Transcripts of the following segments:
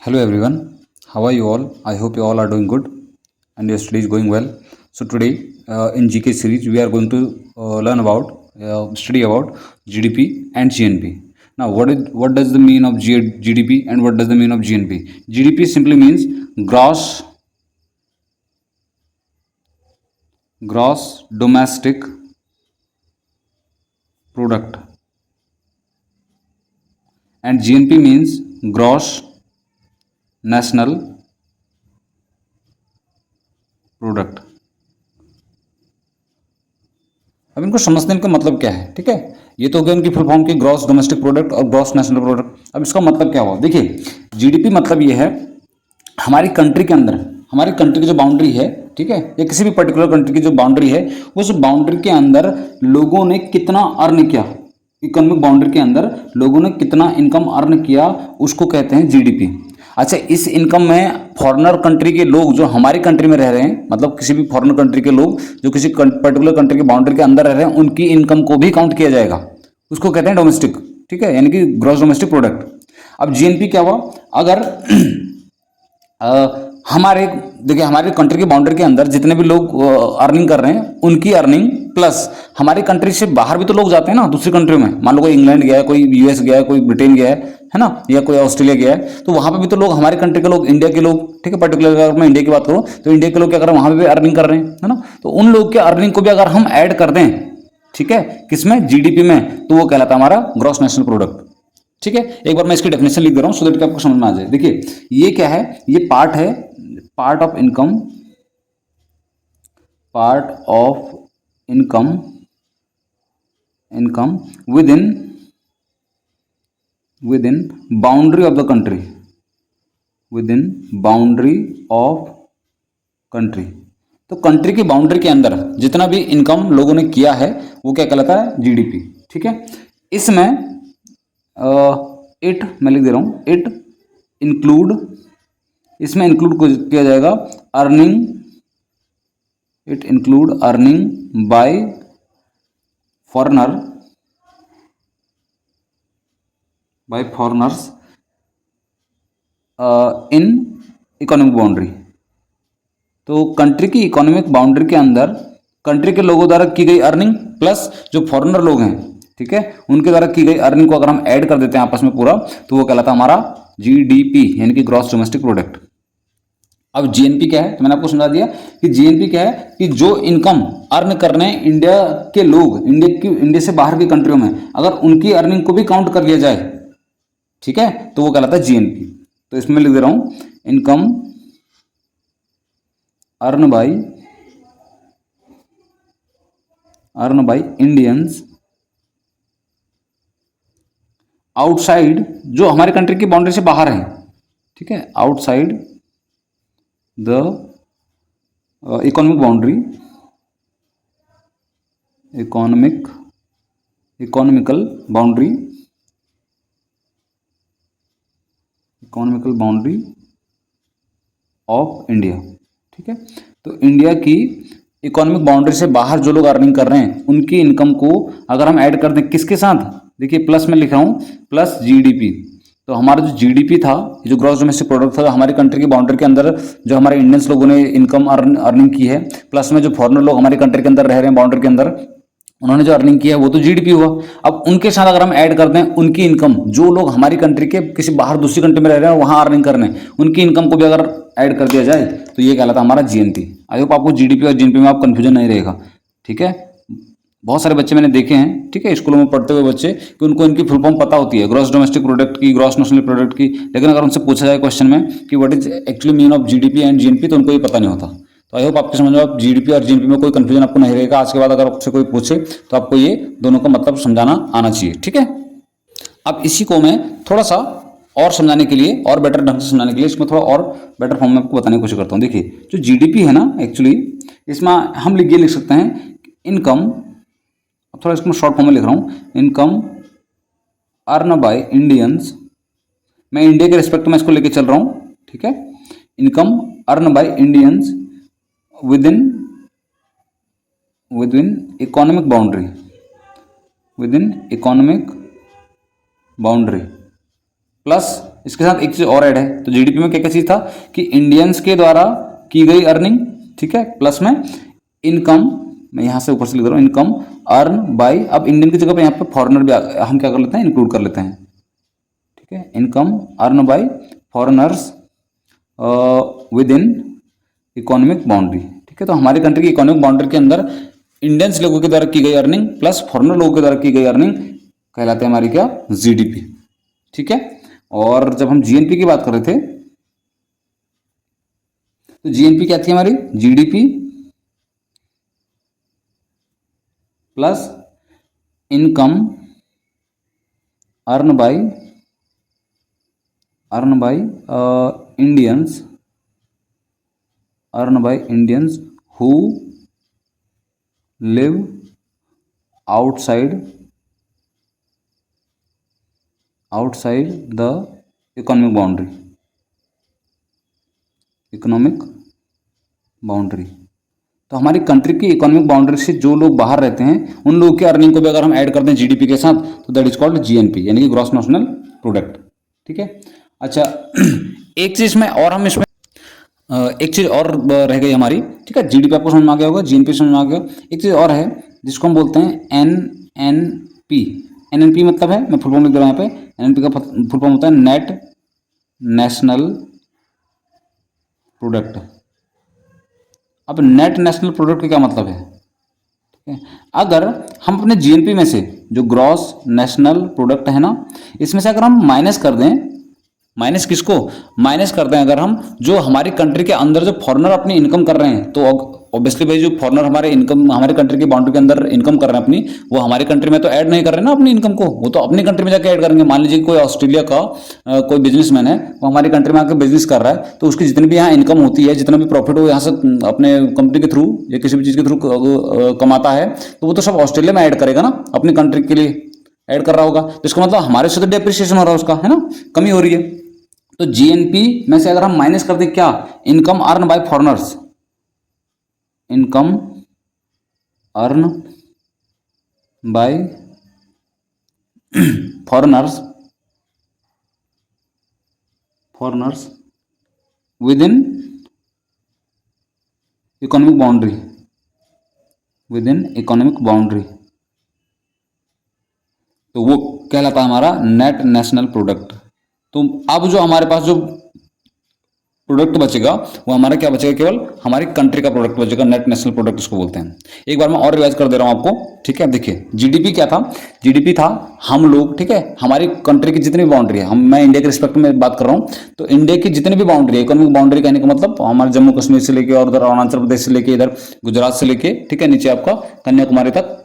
Hello everyone, how are you all? I hope you all are doing good and your study is going well. So today in GK series we are going to learn about study about GDP and GNP. Now what does the mean of GDP and what does the mean of GNP? GDP simply means gross domestic product, and GNP means gross national product. अब इनको समझते हैं इनका मतलब क्या है। ठीक है, ये तो हो गया उनकी फुल फॉर्म की ग्रॉस डोमेस्टिक प्रोडक्ट और ग्रॉस नेशनल प्रोडक्ट। अब इसका मतलब क्या हुआ, देखिए जीडीपी मतलब ये है हमारी कंट्री के अंदर, हमारी कंट्री की जो बाउंड्री है, ठीक है, या किसी भी पर्टिकुलर कंट्री की जो बाउंड्री है, उस बाउंड्री के अंदर लोगों ने कितना अर्न किया, इकोनॉमिक बाउंड्री के अंदर लोगों ने कितना इनकम अर्न किया, उसको कहते हैं जीडीपी। अच्छा, इस इनकम में फॉरेनर कंट्री के लोग जो हमारी कंट्री में रह रहे हैं, मतलब किसी भी फॉरेनर कंट्री के लोग जो किसी पर्टिकुलर कंट्री की बाउंड्री के अंदर रह रहे हैं, उनकी इनकम को भी काउंट किया जाएगा, उसको कहते हैं डोमेस्टिक। ठीक है, यानी कि ग्रॉस डोमेस्टिक प्रोडक्ट। अब जीएनपी क्या हुआ, अगर हमारे, देखिए हमारे कंट्री की बाउंड्री के अंदर जितने भी लोग अर्निंग कर रहे हैं, उनकी अर्निंग प्लस हमारी कंट्री से बाहर भी तो लोग जाते हैं ना दूसरी कंट्री में, मान लो कोई इंग्लैंड गया है, कोई यूएस गया है, कोई ब्रिटेन गया है ना, या कोई ऑस्ट्रेलिया गया है, तो वहां पे भी तो लोग हमारी कंट्री के लोग, इंडिया के लोग, ठीक है, पर्टिकुलर अगर मैं इंडिया की बात करूं तो इंडिया के लोग क्या कर रहे हैं, वहां पे भी अर्निंग कर रहे हैं, है ना। तो उन लोग के अर्निंग को भी अगर हम ऐड कर दें, ठीक है, किसमें, जीडीपी में, तो वो कहलाता है हमारा ग्रॉस नेशनल प्रोडक्ट। ठीक है, एक बार मैं इसकी डेफिनेशन लिख दे रहा हूं सो दैट आपको समझ में आ जाए। देखिए ये क्या है, ये पार्ट है, part of income, part of income, income with in boundary of the country, with in boundary of country. तो कंट्री की बाउंड्री के अंदर जितना भी इनकम लोगों ने किया है वो क्या कहलाता है, जीडीपी। ठीक है, इसमें इट, मैं लिख दे रहा हूं, इट इंक्लूड, इसमें इंक्लूड किया जाएगा earning, it include earning bye foreigner, bye foreigners in economic boundary. तो कंट्री की इकोनॉमिक बाउंड्री के अंदर कंट्री के लोगों द्वारा की गई अर्निंग प्लस जो फॉरेनर लोग हैं, ठीक है, उनके द्वारा की गई अर्निंग को अगर हम ऐड कर देते हैं आपस में पूरा, तो वो कहलाता है हमारा जीडीपी, यानी कि ग्रॉस डोमेस्टिक प्रोडक्ट। अब जीएनपी क्या है, तो मैंने आपको समझा दिया कि जीएनपी क्या है, कि जो इनकम अर्न कर रहे हैं इंडिया के लोग, इंडिया से बाहर की कंट्रियों में, अगर उनकी अर्निंग को भी काउंट कर लिया जाए, ठीक है, तो वो कहलाता है जीएनपी। तो इसमें लिख दे रहा हूं, income earn by Indians outside, जो हमारे कंट्री की बाउंड्री से बाहर है, ठीक है, outside the economic boundary, economical boundary of India. ठीक है, तो इंडिया की इकोनॉमिक बाउंड्री से बाहर जो लोग अर्निंग कर रहे हैं, उनकी इनकम को अगर हम ऐड कर दें किसके साथ, देखिए प्लस में लिख रहा हूं, प्लस जीडीपी। तो हमारा जो जीडीपी था, जो ग्रॉस डोमेस्टिक प्रोडक्ट था, हमारी कंट्री की बाउंड्री के अंदर जो हमारे इंडियंस लोगों ने इनकम अर्निंग की है, प्लस में जो फॉरेनर लोग हमारी कंट्री के अंदर रह रहे हैं बाउंड्री के अंदर, उन्होंने जो अर्निंग किया है वो तो जीडीपी हुआ। अब उनके साथ अगर हम ऐड कर दें उनकी इनकम, जो लोग हमारी कंट्री के किसी बाहर दूसरी कंट्री में रह रहे हैं वहां अर्निंग कर रहे हैं, उनकी इनकम को भी अगर ऐड कर दिया जाए तो ये कहलाता है हमारा जीएनपी। आई होप आपको जीडीपी और जीएनपी में आप कंफ्यूजन नहीं रहेगा। ठीक है, बहुत सारे बच्चे मैंने देखे हैं, ठीक है, स्कूलों में पढ़ते हुए बच्चे, कि उनको इनकी फुल फॉर्म पता होती है, ग्रॉस डोमेस्टिक प्रोडक्ट की, ग्रॉस नेशनल प्रोडक्ट की, लेकिन अगर उनसे पूछा जाए क्वेश्चन में कि what is actually mean of GDP and GNP, तो उनको ये पता नहीं होता। तो आई होप आपके समझ में आप जीडीपी और जीएनपी में कोई कंफ्यूजन आपको नहीं रहेगा। आज के बाद अगर आपसे कोई पूछे तो आपको ये दोनों का मतलब समझाना आना चाहिए। ठीक है, अब इसी को मैं थोड़ा सा और समझाने के लिए, और बेटर ढंग से समझाने के लिए, इसमें थोड़ा और बेटर फॉर्म में आपको बताने की कोशिश करता हूँ। देखिए जो जीडीपी है ना, एक्चुअली इसमें हम ये लिख सकते हैं इनकम, थोड़ा इसको शॉर्ट फॉर्म में लिख रहा हूँ, इनकम अर्न बाय इंडियंस, मैं इंडिया के रिस्पेक्ट में इसको लेके चल रहा हूँ। ठीक है, income earn by Indians with in economic boundary, with in economic boundary plus इसके साथ एक चीज और ऐड है। तो जीडीपी में क्या क्या चीज था कि इंडियंस के द्वारा की गई अर्निंग, ठीक है, प्लस में इनकम, मैं यहां से ऊपर से लिख रहा हूं, इनकम अर्न बाय, अब इंडियन की जगह पे यहाँ पे फॉरेनर भी हम क्या कर लेते हैं, इंक्लूड कर लेते हैं, ठीक है, income earn by foreigners with in economic boundary, ठीक है। तो हमारी कंट्री की इकोनॉमिक बाउंड्री के अंदर इंडियंस लोगों के द्वारा की गई अर्निंग प्लस फॉरेनर लोगों के द्वारा की गई अर्निंग कहलाते हैं हमारी क्या, जीडीपी, ठीक है। और जब हम जीएनपी की बात कर रहे थे तो जीएनपी क्या थी हमारी, GDP plus income earn by Indians, earn by Indians who live outside the economic boundary. तो हमारी कंट्री की इकोनॉमिक बाउंड्री से जो लोग बाहर रहते हैं उन लोगों की अर्निंग को भी अगर हम ऐड करते हैं जीडीपी के साथ तो दैट इज कॉल्ड जीएनपी, यानी कि ग्रॉस नेशनल प्रोडक्ट, ठीक है। अच्छा एक चीज में और हम इसमें एक चीज और रह गई हमारी, ठीक है, जीडीपी आपको समझ में आ गया होगा, जीएनपी समझ में आ गया। एक चीज और है जिसको हम बोलते हैं एनएनपी। एनएनपी मतलब है, मैं फुल फॉर्म लिख दे रहा हूं यहाँ पे, एनएनपी का फुल फॉर्म होता है नेट नेशनल प्रोडक्ट। अब नेट नेशनल प्रोडक्ट का क्या मतलब है, ठीक है, अगर हम अपने जीएनपी में से जो ग्रॉस नेशनल प्रोडक्ट है ना, इसमें से अगर हम माइनस कर दें, माइनस किसको, माइनस कर दें अगर हम जो हमारी कंट्री के अंदर जो फॉरेनर अपनी इनकम कर रहे हैं, तो ऑब्वियसली भाई जो फॉरेनर हमारे इनकम हमारे कंट्री की बाउंड्री के अंदर इनकम कर रहे हैं अपनी, वो हमारी कंट्री में तो ऐड नहीं कर रहे ना अपनी इनकम को, वो तो अपनी कंट्री में जाकर ऐड करेंगे। मान लीजिए कोई ऑस्ट्रेलिया का कोई बिजनेसमैन है, वो हमारी कंट्री में आकर बिजनेस कर रहा है, तो उसकी जितनी भी यहाँ इनकम होती है, जितना भी प्रॉफिट वो यहाँ से अपने कंपनी के थ्रू या किसी भी चीज़ के थ्रू कमाता है, तो वो तो सब ऑस्ट्रेलिया में ऐड करेगा ना, अपनी कंट्री के लिए ऐड कर रहा होगा। तो इसका मतलब हमारे से तो डेप्रिसिएशन हो रहा है उसका, है ना, कमी हो रही है। तो जीएनपी में से अगर हम माइनस कर दें क्या, income earn by foreigners, income earn by foreigners with in economic boundary, तो वो कहलाता है हमारा नेट नेशनल प्रोडक्ट। तो अब जो हमारे पास जो प्रोडक्ट बचेगा वो हमारा क्या बचेगा, केवल हमारी कंट्री का प्रोडक्ट बचेगा, नेट नेशनल प्रोडक्ट उसको बोलते हैं। एक बार मैं और रिवाइज कर दे रहा हूं आपको, ठीक है। देखिए जीडीपी क्या था, जीडीपी था हम लोग, ठीक है, हमारी कंट्री की जितनी भी बाउंड्री है, मैं इंडिया के रिस्पेक्ट में बात कर रहा हूं, तो इंडिया की जितनी भी बाउंड्री है, इकोनॉमिक बाउंड्री कहने का मतलब हमारे जम्मू कश्मीर से लेके और उधर अरुणाचल प्रदेश से लेके इधर गुजरात से लेके, ठीक है, नीचे आपका कन्याकुमारी तक,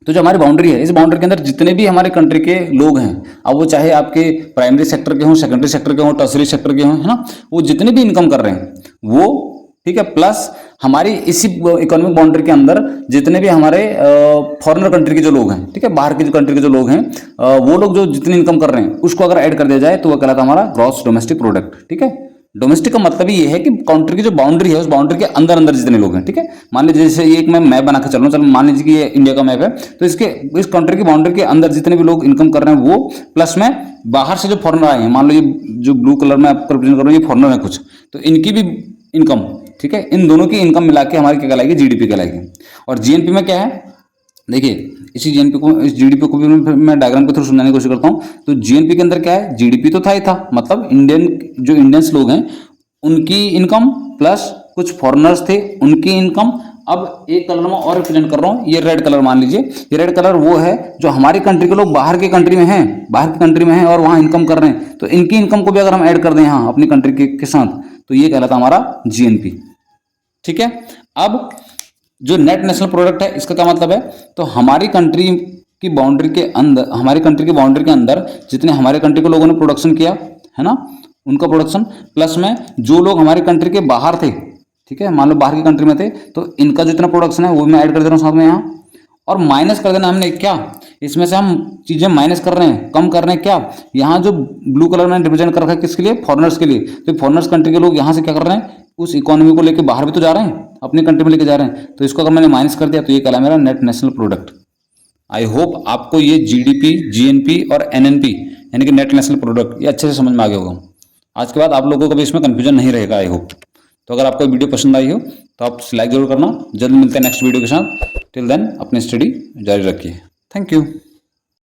तो जो हमारी बाउंड्री है, इस बाउंड्री के अंदर जितने भी हमारे कंट्री के लोग हैं, अब वो चाहे आपके प्राइमरी सेक्टर के हों, सेकेंडरी सेक्टर के हों, टर्सरी सेक्टर के हों, है ना, वो जितने भी इनकम कर रहे हैं वो, ठीक है, प्लस हमारी इसी इकोनॉमिक बाउंड्री के अंदर जितने भी हमारे फॉरेनर कंट्री के जो लोग हैं, ठीक है, बाहर की कंट्री के जो लोग हैं, वो लोग जो जितनी इनकम कर रहे हैं उसको अगर ऐड कर दिया जाए तो वो कहलाता है हमारा ग्रॉस डोमेस्टिक प्रोडक्ट, ठीक है। डोमेस्टिक का मतलब ये है कि कंट्री की जो बाउंड्री है उस बाउंड्री के अंदर अंदर जितने लोग हैं, ठीक है। मान लीजिए जैसे ये एक मैं मैप बना के चल रहा हूँ, चलो मान लीजिए कि ये इंडिया का मैप है, तो इसके इस कंट्री की बाउंड्री के अंदर जितने भी लोग इनकम कर रहे हैं वो, प्लस में बाहर से जो फॉरेनर आए हैं, मान लो ये जो ब्लू कलर में आपको रिप्रेजेंट कर रहा हूँ ये फॉरेनर है कुछ, तो इनकी भी इनकम, ठीक है, इन दोनों की इनकम मिला के हमारी क्या कहलाएगी, जीडीपी कहलाएगी। और जीएनपी में क्या है, देखिए इसी जीएनपी को, इस जीडीपी को भी मैं डायग्राम के थ्रू समझाने की कोशिश करता हूँ। तो जीएनपी के अंदर क्या है, जीडीपी तो था ही था, मतलब इंडियंस लोग हैं उनकी इनकम प्लस कुछ फॉरेनर्स थे उनकी इनकम। अब एक कलर में और रिप्रेजेंट कर रहा हूँ, ये रेड कलर मान लीजिए, ये रेड कलर वो है जो हमारी कंट्री के लोग बाहर की कंट्री में हैं, बाहर की कंट्री में हैं और वहाँ इनकम कर रहे हैं, तो इनकी इनकम को भी अगर हम ऐड कर दें यहाँ अपनी कंट्री के साथ तो ये कहलाता हमारा जीएनपी, ठीक है। अब जो नेट नेशनल प्रोडक्ट है इसका क्या मतलब है, तो हमारी कंट्री की बाउंड्री के अंदर, हमारी कंट्री की बाउंड्री के अंदर जितने हमारे कंट्री के लोगों ने प्रोडक्शन किया है ना, उनका प्रोडक्शन प्लस में जो लोग हमारी कंट्री के बाहर थे, ठीक है, मान लो बाहर की कंट्री में थे, तो इनका जितना प्रोडक्शन है वो मैं ऐड कर दे रहा हूँ साथ में यहाँ, और माइनस कर देना हमने क्या, इसमें से हम चीजें माइनस कर रहे हैं, कम कर रहे हैं क्या, यहाँ जो ब्लू कलर में रिप्रेजेंट कर रखा है किसके लिए, फॉरेनर्स के लिए। तो फॉरेनर्स कंट्री के लोग यहाँ से क्या कर रहे हैं, उस इकोनॉमी को लेकर बाहर भी तो जा रहे हैं, अपनी कंट्री में लेके जा रहे हैं, तो इसको अगर मैंने माइनस कर दिया तो ये कहला मेरा net national product. I hope आपको ये जीडीपी, जीएनपी और एनएनपी यानी कि नेट नेशनल प्रोडक्ट, ये अच्छे से समझ में आ गया होगा। आज के बाद आप लोगों को भी इसमें कंफ्यूजन नहीं रहेगा, आई होप। तो अगर आपको वीडियो पसंद आई हो तो आप लाइक जरूर करना। जल्द मिलते हैं नेक्स्ट वीडियो के साथ। टिल देन अपनी स्टडी जारी रखिए। Thank you.